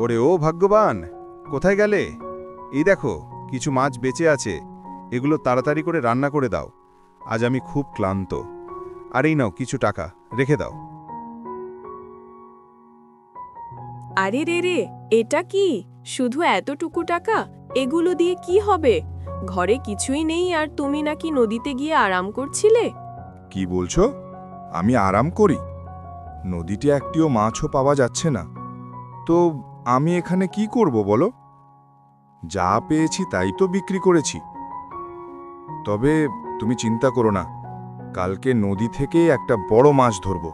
ওরে ও ভাগ্যবান, কোথায় গেলে? এই দেখো কিছু মাছ বেঁচে আছে, এগুলো তাড়াতাড়ি করে রান্না করে দাও। আজ আমি খুব ক্লান্ত। আর এই নাও কিছু টাকা, রেখে দাও। আরে রে রে, এটা কি? শুধু এতটুকু টাকা? এগুলো দিয়ে কি হবে? ঘরে কিছুই নেই আর তুমি নাকি নদীতে গিয়ে আরাম করছিলে? কি বলছো? আমি আরাম করি? নদীতে একটিও মাছও পাওয়া যাচ্ছে না, তো আমি এখানে কি করব বলো? যা পেয়েছি তাই তো বিক্রি করেছি। তবে তুমি চিন্তা করো না, কালকে নদী থেকে একটা বড় মাছ ধরব,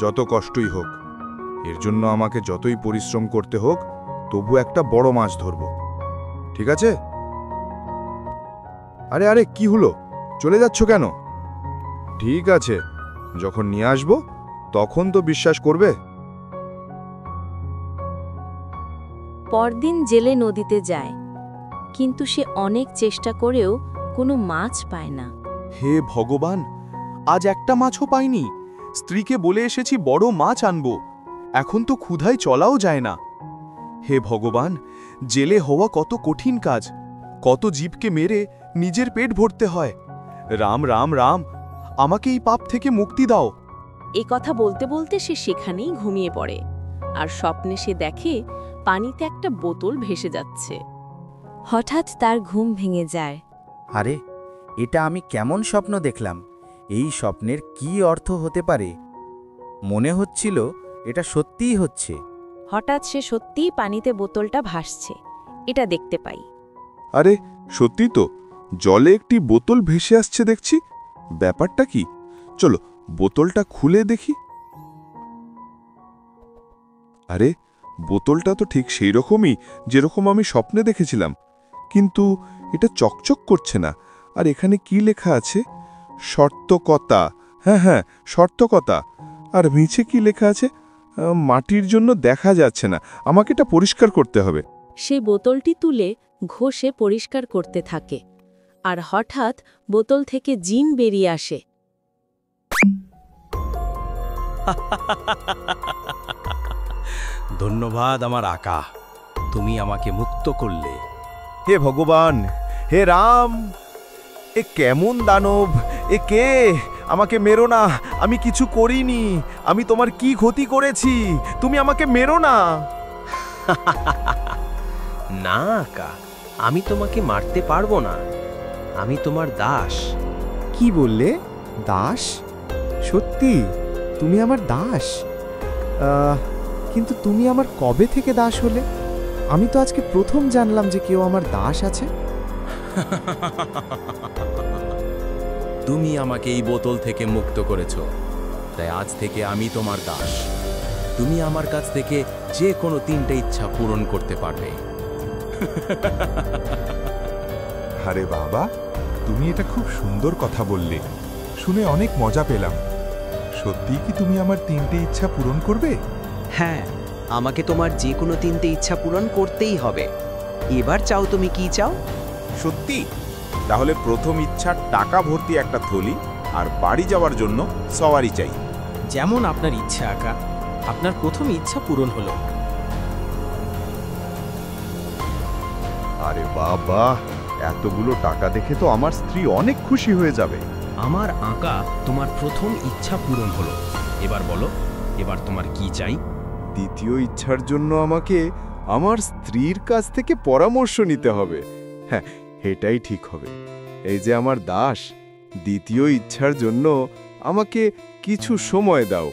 যত কষ্টই হোক। এর জন্য আমাকে যতই পরিশ্রম করতে হোক, তবু একটা বড় মাছ ধরব, ঠিক আছে? আরে আরে কি হলো, চলে যাচ্ছ কেন? ঠিক আছে, যখন নিয়ে আসবো তখন তো বিশ্বাস করবে। পরদিন জেলে নদীতে যায়, কিন্তু সে অনেক চেষ্টা করেও কোনো মাছ পায় না। হে ভগবান, আজ একটা মাছও পাইনি। স্ত্রীকে বলে এসেছি বড় মাছ আনবো, এখন তো ক্ষুধায় চলাও যায় না। হে ভগবান, জেলে হওয়া কত কঠিন কাজ, কত জীবকে মেরে নিজের পেট ভরতে হয়। রাম রাম রাম, আমাকে এই পাপ থেকে মুক্তি দাও। এ কথা বলতে বলতে সে সেখানেই ঘুমিয়ে পড়ে, আর স্বপ্নে সে দেখে পানিতে একটা বোতল ভেসে যাচ্ছে। হঠাৎ তার ঘুম ভেঙে যায়। আরে, এটা আমি কেমন স্বপ্ন দেখলাম? এই স্বপ্নের কি অর্থ হতে পারে? মনে হচ্ছিল এটা সত্যিই হচ্ছে। হঠাৎ সে সত্যিই পানিতে বোতলটা ভাসছে, এটা দেখতে পাই। আরে সত্যি তো, জলে একটি বোতল ভেসে আসছে দেখছি। ব্যাপারটা কি? চলো বোতলটা খুলে দেখি। আরে বোতলটা তো ঠিক সেই রকমই যেরকম আমি স্বপ্নে দেখেছিলাম, কিন্তু এটা চকচক করছে না। আর এখানে কি লেখা আছে? সর্তকতা। হ্যাঁ হ্যাঁ, সর্তকতা। আর নিচে কি লেখা আছে? মাটির জন্য দেখা যাচ্ছে না, আমাকে এটা পরিষ্কার করতে হবে। সে বোতলটি তুলে ঘষে পরিষ্কার করতে থাকে, আর হঠাৎ বোতল থেকে জিন বেরিয়ে আসে। ধন্যবাদ আমার আকা, তুমি আমাকে মুক্ত করলে। হে ভগবান, হে রাম, এ কেমন দানব? এ কে? আমাকে মেরো না, আমি কিছু করিনি। আমি তোমার কি ক্ষতি করেছি? তুমি আমাকে মেরো না। না আকা, আমি তোমাকে মারতে পারবো না, আমি তোমার দাস। কি বললে? দাস? সত্যি তুমি আমার দাস? কিন্তু তুমি আমার কবে থেকে দাস হলে? আমি তো আজকে প্রথম জানলাম যে কেউ আমার দাস আছে। তুমি আমাকে এই বোতল থেকে মুক্ত করেছ, তাই আজ থেকে আমি তোমার দাস। তুমি আমার কাছ থেকে যে কোনো 3টে ইচ্ছা পূরণ করতে পারবে। আরে বাবা, তুমি এটা খুব সুন্দর কথা বললে, শুনে অনেক মজা পেলাম। সত্যি কি তুমি আমার 3টে ইচ্ছা পূরণ করবে? হ্যাঁ, আমাকে তোমার যে কোনো 3টে ইচ্ছা পূরণ করতেই হবে। এবার চাও তুমি কি চাও? সত্যি? তাহলে প্রথম ইচ্ছা টাকা ভর্তি একটা থলি, আর বাড়ি যাওয়ার জন্য সওয়ারি চাই। যেমন আপনার ইচ্ছা আকা, আপনার প্রথম ইচ্ছা পূরণ হলো। আরে বাবা, এতগুলো টাকা দেখে তো আমার স্ত্রী অনেক খুশি হয়ে যাবে। আমার আকা, তোমার প্রথম ইচ্ছা পূরণ হলো। এবার বলো, এবার তোমার কি চাই? দ্বিতীয় ইচ্ছার জন্য আমাকে আমার স্ত্রীর কাছ থেকে পরামর্শ নিতে হবে। হ্যাঁ, এটাই ঠিক হবে। এই যে আমার দাস, দ্বিতীয় ইচ্ছার জন্য আমাকে কিছু সময় দাও,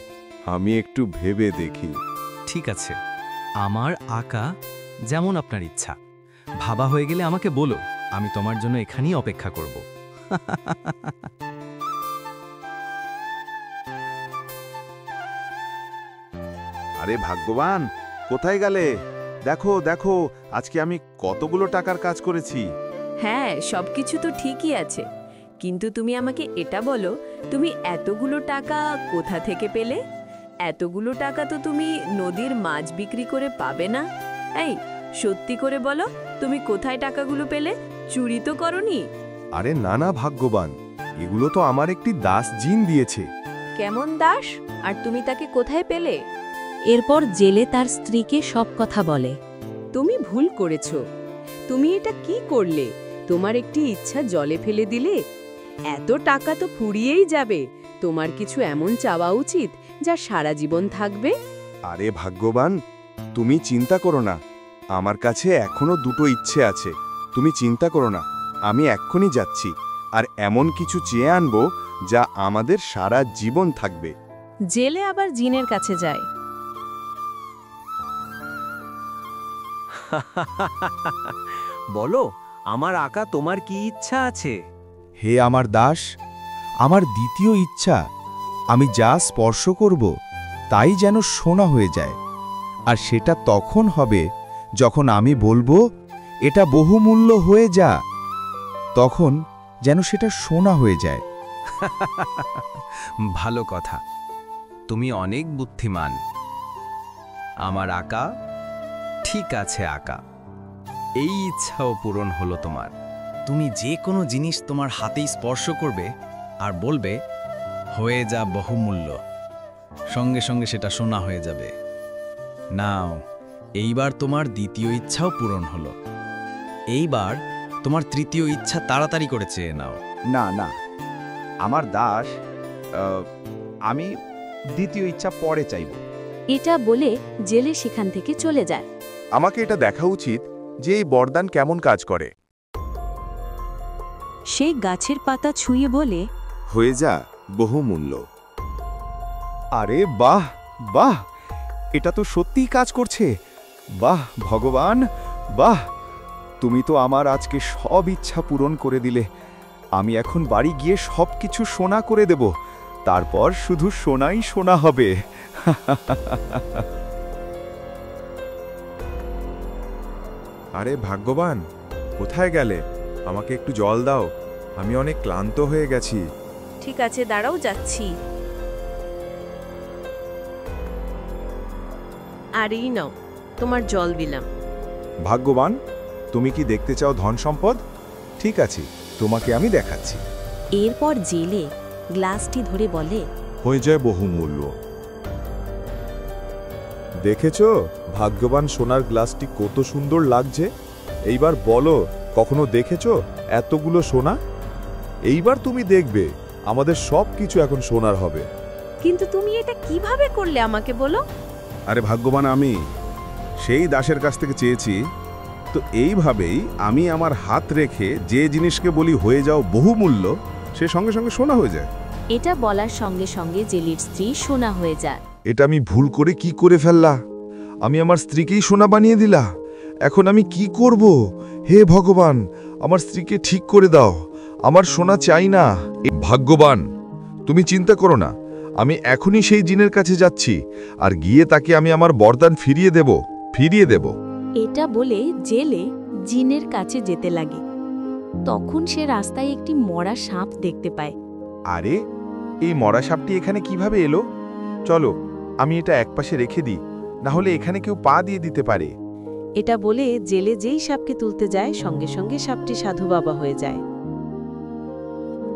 আমি একটু ভেবে দেখি। ঠিক আছে, আমার আকা, যেমন আপনার ইচ্ছা। ভাবা হয়ে গেলে আমাকে বলো, আমি তোমার জন্য এখানেই অপেক্ষা করব। আরে ভাগ্যবান, কোথায় গেলে? দেখো দেখো, আজকে আমি কতগুলো টাকার কাজ করেছি। হ্যাঁ, সবকিছু তো ঠিকই আছে, কিন্তু তুমি আমাকে এটা বলো, তুমি এতগুলো টাকা কোথা থেকে পেলে? এতগুলো টাকা তো তুমি নদীর মাছ বিক্রি করে পাবে না। এই, সত্যি করে বলো, তুমি কোথায় টাকাগুলো পেলে? চুরি তো করনি? আরে না না ভাগ্যবান, এগুলো তো আমার একটি দাস জিন দিয়েছে। কেমন দাস? আর তুমি তাকে কোথায় পেলে? এরপর জেলে তার স্ত্রীকে সব কথা বলে। তুমি ভুল করেছ। তুমি এটা কি করলে? তোমার একটি ইচ্ছা জলে ফেলে দিলে। এত টাকা তো ফুরিয়েই যাবে। তোমার কিছু এমন চাওয়া উচিত যা সারা জীবন থাকবে। আরে ভাগ্যবান, তুমি চিন্তা করো না, আমার কাছে এখনো দুটো ইচ্ছে আছে। তুমি চিন্তা করো না, আমি এক্ষুনি যাচ্ছি আর এমন কিছু চেয়ে আনবো যা আমাদের সারা জীবন থাকবে। জেলে আবার জিনের কাছে যায়। বলো, আমার আকা তোমার কি ইচ্ছা আছে? হে আমার দাস, আমার দ্বিতীয় ইচ্ছা, আমি যা স্পর্শ করব তাই যেন সোনা হয়ে যায়। আর সেটা তখন হবে যখন আমি বলবো এটা বহুমূল্য হয়ে যা, তখন যেন সেটা সোনা হয়ে যায়। ভালো কথা, তুমি অনেক বুদ্ধিমান। আমার আকা, ঠিক আছে আকা, এই ইচ্ছাও পূরণ হলো তোমার। তুমি যে কোনো জিনিস তোমার হাতেই স্পর্শ করবে আর বলবে হয়ে যা বহুমূল্য, সঙ্গে সঙ্গে সেটা সোনা হয়ে যাবে। নাও, এইবার তোমার দ্বিতীয় ইচ্ছাও পূরণ হলো। এইবার তোমার তৃতীয় ইচ্ছা তাড়াতাড়ি করে চেয়ে নাও। না না, আমার দাস, আমি দ্বিতীয় ইচ্ছা পরে চাইব। এটা বলে জেলে সেখান থেকে চলে যায়। আমাকে এটা দেখা উচিত যে এই বরদান কেমন কাজ করে। সে গাছের পাতা ছুঁয়ে বলে, হয়ে যা বহুমূল্য। আরে বাহ বাহ, এটা তো সত্যিই কাজ করছে। বাহ ভগবান, বাহ, তুমি তো আমার আজকে সব ইচ্ছা পূরণ করে দিলে। আমি এখন বাড়ি গিয়ে সবকিছু সোনা করে দেব, তারপর শুধু সোনাই সোনা হবে। আরে ভাগ্যবান, কোথায় গেলে? আমাকে একটু জল দাও, আমি অনেক ক্লান্ত হয়ে গেছি। ঠিক আছে, দাঁড়াও, যাচ্ছি। আর এই নাও, তোমার জল দিলাম। ভাগ্যবান, তুমি কি দেখতে চাও ধন সম্পদ? ঠিক আছে, তোমাকে আমি দেখাচ্ছি। এরপর জেলে গ্লাসটি ধরে বলে, হয়ে যায় বহুমূল্য। দেখেছো ভাগ্যবান সোনার গ্লাসটি কত সুন্দর লাগছে? এইবার বলো, কখনো দেখেছো এতগুলো সোনা? এইবার তুমি দেখবে আমাদের সব কিছু এখন সোনার হবে। কিন্তু তুমি এটা কিভাবে করলে আমাকে বলো। আরে ভাগ্যবান, আমি সেই দাসের কাছ থেকে চেয়েছি, তো এইভাবেই আমি আমার হাত রেখে যে জিনিসকে বলি হয়ে যাও বহুমূল্য, সে সঙ্গে সঙ্গে সোনা হয়ে যায়। এটা বলার সঙ্গে সঙ্গে জেলির স্ত্রী সোনা হয়ে যায়। এটা আমি ভুল করে কি করে ফেললা? আমি আমার স্ত্রীকেই সোনা বানিয়ে দিলা। এখন আমি কি করব? হে ভগবান, আমার স্ত্রীকে ঠিক করে দাও, আমার সোনা চাই না। ভাগ্যবান, তুমি চিন্তা করো না, আমি এখনই সেই জিনের কাছে যাচ্ছি আর গিয়ে তাকে আমি আমার বরদান ফিরিয়ে দেব। এটা বলে জেলে জিনের কাছে যেতে লাগে। তখন সে রাস্তায় একটি মরা সাপ দেখতে পায়। আরে, এই মরা সাপটি এখানে কিভাবে এলো? চলো, আমি এটা একপাশে রেখে দিই, না হলে এখানে কেউ পা দিয়ে দিতে পারে। এটা বলে জেলে যেই সাপকে তুলতে যায়, সঙ্গে সঙ্গে সাপটি সাধু বাবা হয়ে যায়।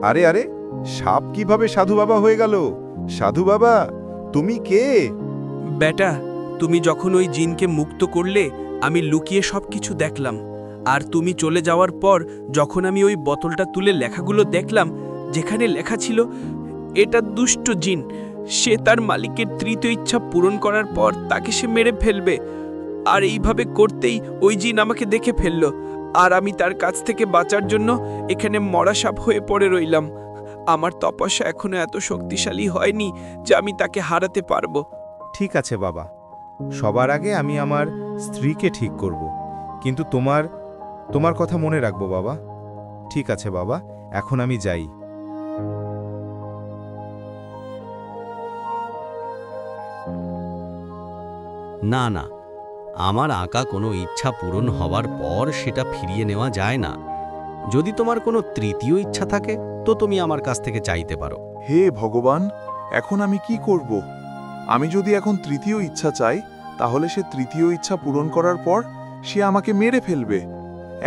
আরে আরে, সাপ কিভাবে সাধু বাবা হয়ে গেল? সাধু বাবা, তুমি কে? বেটা, তুমি যখন ওই জিনকে মুক্ত করলে, আমি লুকিয়ে সবকিছু দেখলাম। আর তুমি চলে যাওয়ার পর যখন আমি ওই বোতলটা তুলে লেখাগুলো দেখলাম, যেখানে লেখা ছিল এটা দুষ্ট জিন, সে তার মালিকের তৃতীয় ইচ্ছা পূরণ করার পর তাকে সে মেরে ফেলবে। আর এইভাবে করতেই ওই জিন আমাকে দেখে ফেলল, আর আমি তার কাছ থেকে বাঁচার জন্য এখানে মরা সাপ হয়ে পড়ে রইলাম। আমার তপস্যা এখনো এত শক্তিশালী হয়নি যে আমি তাকে হারাতে পারবো। ঠিক আছে বাবা, সবার আগে আমি আমার স্ত্রীকে ঠিক করব, কিন্তু তোমার কথা মনে রাখবো বাবা। ঠিক আছে বাবা, এখন আমি যাই। না না, আমার আঁকা কোনো ইচ্ছা পূরণ হওয়ার পর সেটা ফিরিয়ে নেওয়া যায় না। যদি তোমার কোনো তৃতীয় ইচ্ছা থাকে তো তুমি আমার কাছ থেকে চাইতে পারো। হে ভগবান, এখন আমি কি করব? আমি যদি এখন তৃতীয় ইচ্ছা চাই, তাহলে সে তৃতীয় ইচ্ছা পূরণ করার পর সে আমাকে মেরে ফেলবে।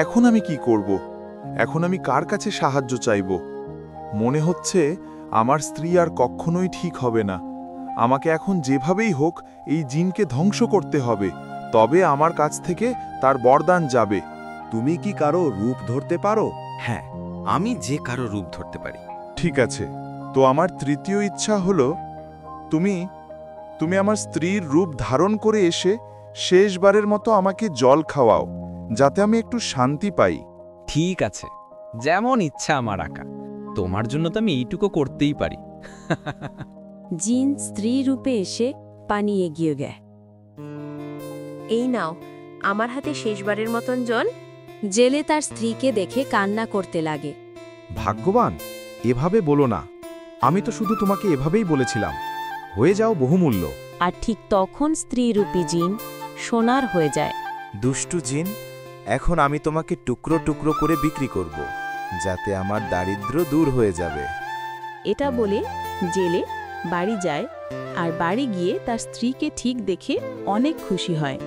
এখন আমি কি করব? এখন আমি কার কাছে সাহায্য চাইব? মনে হচ্ছে আমার স্ত্রী আর কখনোই ঠিক হবে না। আমাকে এখন যেভাবেই হোক এই জিনকে ধ্বংস করতে হবে, তবে আমার কাছ থেকে তার বরদান যাবে। তুমি কি কারো রূপ ধরতে পারো? হ্যাঁ, আমি যে কারো রূপ ধরতে পারি। ঠিক আছে, তো আমার তৃতীয় ইচ্ছা হলো তুমি তুমি আমার স্ত্রীর রূপ ধারণ করে এসে শেষবারের মতো আমাকে জল খাওয়াও, যাতে আমি একটু শান্তি পাই। ঠিক আছে, যেমন ইচ্ছা আমার আঁকা। তোমার জন্য তো আমি এইটুকু করতেই পারি। জিন স্ত্রী রূপে এসে পানি এগিয়ে গেয়। এই নাও আমার হাতে শেষবারের মতন জল। জেলে তার স্ত্রীকে দেখে কান্না করতে লাগে। ভাগ্যবান, এভাবে বলো না। আমি তো শুধু তোমাকে এভাবেই বলেছিলাম, হয়ে যাও বহুমূল্য। আর ঠিক তখন স্ত্রীরূপী জিন সোনার হয়ে যায়। দুষ্টু জিন, এখন আমি তোমাকে টুকরো টুকরো করে বিক্রি করব, যাতে আমার দারিদ্র্য দূর হয়ে যাবে। এটা বলে জেলে বাড়ি যায়, আর বাড়ি গিয়ে তার স্ত্রীকে ঠিক দেখে অনেক খুশি হয়।